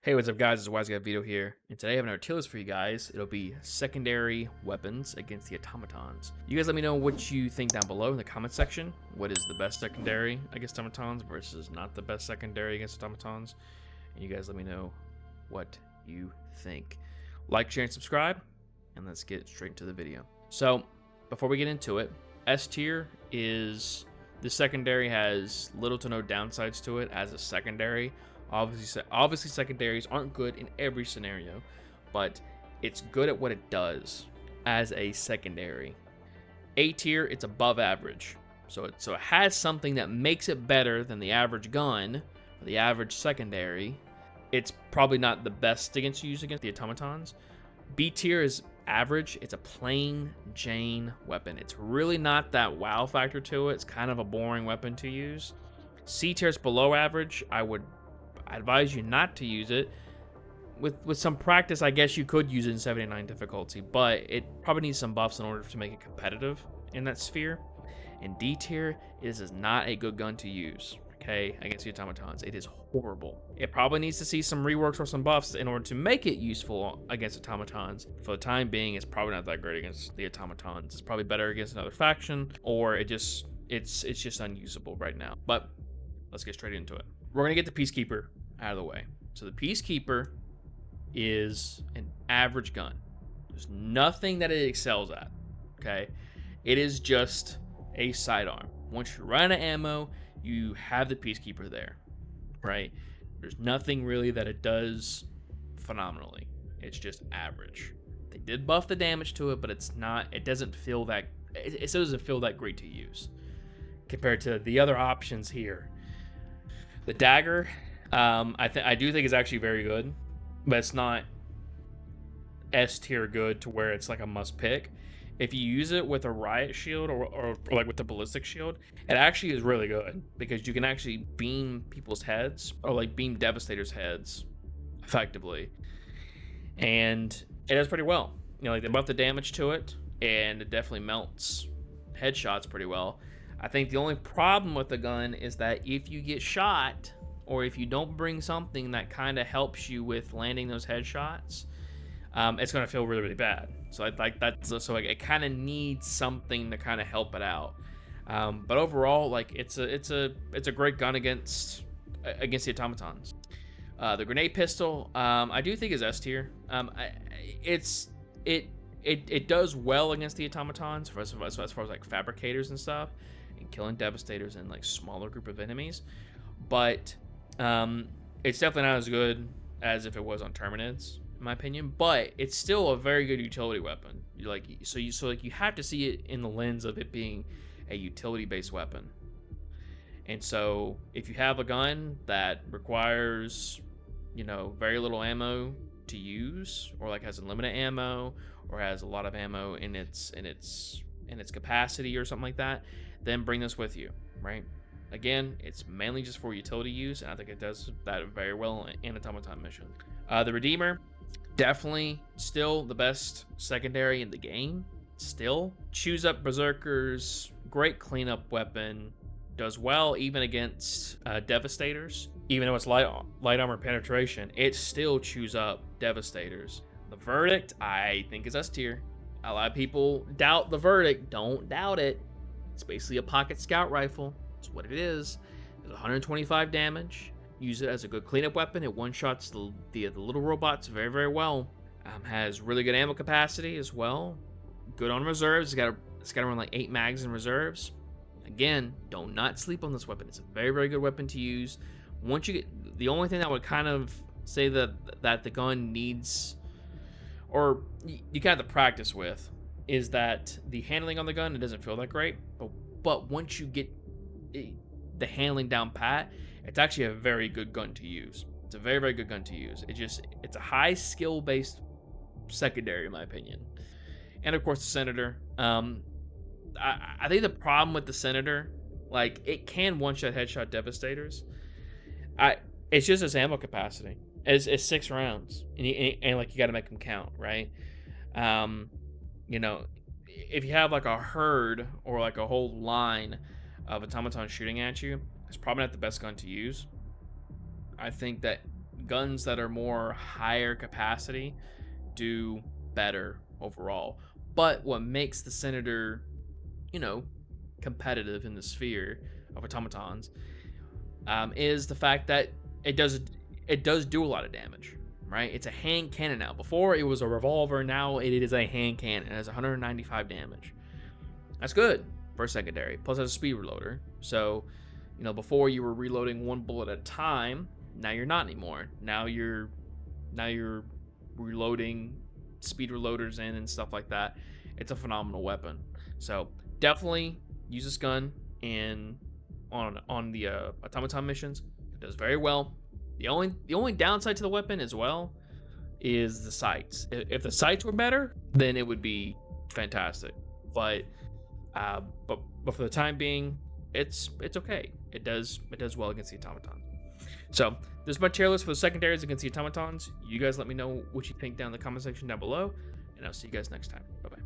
Hey, what's up, guys? It's WiseGuyVito here, and today I have another tier list for you guys. It'll be secondary weapons against the Automatons. You guys let me know what you think down below in the comment section. What is the best secondary against Automatons versus not the best secondary against Automatons? And you guys let me know what you think. Like, share, and subscribe, and let's get straight into the video. So, before we get into it, S tier is the secondary has little to no downsides to it as a secondary. Obviously, secondaries aren't good in every scenario, but it's good at what it does as a secondary. A tier, it's above average, so it has something that makes it better than the average gun, or the average secondary. It's probably not the best against the Automatons. B tier is average. It's a plain Jane weapon. It's really not that wow factor to it. It's kind of a boring weapon to use. C tier is below average. I advise you not to use it. With some practice, I guess you could use it in 79 difficulty, but it probably needs some buffs in order to make it competitive in that sphere. And D tier, this is not a good gun to use, okay, against the Automatons. It is horrible. It probably needs to see some reworks or some buffs in order to make it useful against Automatons. For the time being, it's probably not that great against the Automatons. It's probably better against another faction, or it's just unusable right now. But let's get straight into it. We're gonna get the Peacekeeper out of the way. So the Peacekeeper is an average gun. There's nothing that it excels at, okay? It is just a sidearm. Once you run out of ammo, you have the Peacekeeper there, right? There's nothing really that it does phenomenally. It's just average. They did buff the damage to it, but it doesn't feel that great to use compared to the other options here. The dagger, I do think is actually very good, but it's not S tier good to where it's like a must pick. If you use it with a riot shield or like with the ballistic shield, it actually is really good because you can actually beam people's heads or like beam devastators' heads effectively, and it does pretty well. You know, like they buff the damage to it, and it definitely melts headshots pretty well. I think the only problem with the gun is that if you get shot, or if you don't bring something that kind of helps you with landing those headshots, it's going to feel really, really bad. So it kind of needs something to kind of help it out. But overall, like it's a great gun against the Automatons. The grenade pistol, I do think is S tier. It does well against the Automatons as far as like fabricators and stuff, and killing devastators and like smaller group of enemies, but it's definitely not as good as if it was on Terminids, in my opinion. But it's still a very good utility weapon. You have to see it in the lens of it being a utility-based weapon. And so if you have a gun that requires, very little ammo to use, or like has unlimited ammo, or has a lot of ammo in its capacity or something like that, then bring this with you, right? Again, it's mainly just for utility use, and I think it does that very well in Automaton mission. The Redeemer, definitely still the best secondary in the game. Still, chews up berserkers, great cleanup weapon, does well even against devastators. Even though it's light armor penetration, it still chews up devastators. The Verdict, I think, is S tier. A lot of people doubt the Verdict. Don't doubt it. It's basically a pocket scout rifle. It's what it is. It's 125 damage. Use it as a good cleanup weapon. It one-shots the little robots very, very well. Has really good ammo capacity as well. Good on reserves. It's got to run like 8 mags in reserves. Again, do not sleep on this weapon. It's a very, very good weapon to use. Once you get, the only thing that would kind of say that the gun needs, or you kind of have to practice with, is that the handling on the gun, it doesn't feel that great. But once you get the handling down pat, it's actually a very good gun to use. It's a very, very good gun to use. It's a high skill based secondary, in my opinion. And of course the Senator. I think the problem with the Senator, like, it can one-shot headshot devastators. It's just its ammo capacity. It's 6 rounds, and like you got to make them count, right? If you have like a herd or like a whole line of automatons shooting at you, it's probably not the best gun to use. I think that guns that are more higher capacity do better overall. But what makes the Senator, you know, competitive in the sphere of automatons is the fact that it does do a lot of damage, right? It's a hand cannon now. Before it was a revolver, now it is a hand cannon. It has 195 damage. That's good for a secondary. Plus, it has a speed reloader. So, you know, before you were reloading one bullet at a time. Now you're not anymore. Now you're reloading speed reloaders in and stuff like that. It's a phenomenal weapon. So definitely use this gun on the automaton missions. It does very well. The only downside to the weapon as well is the sights. If the sights were better, then it would be fantastic. But for the time being, it's okay. It does well against the automatons. So there's my tier list for the secondaries against the automatons. You guys let me know what you think down in the comment section down below, and I'll see you guys next time. Bye bye.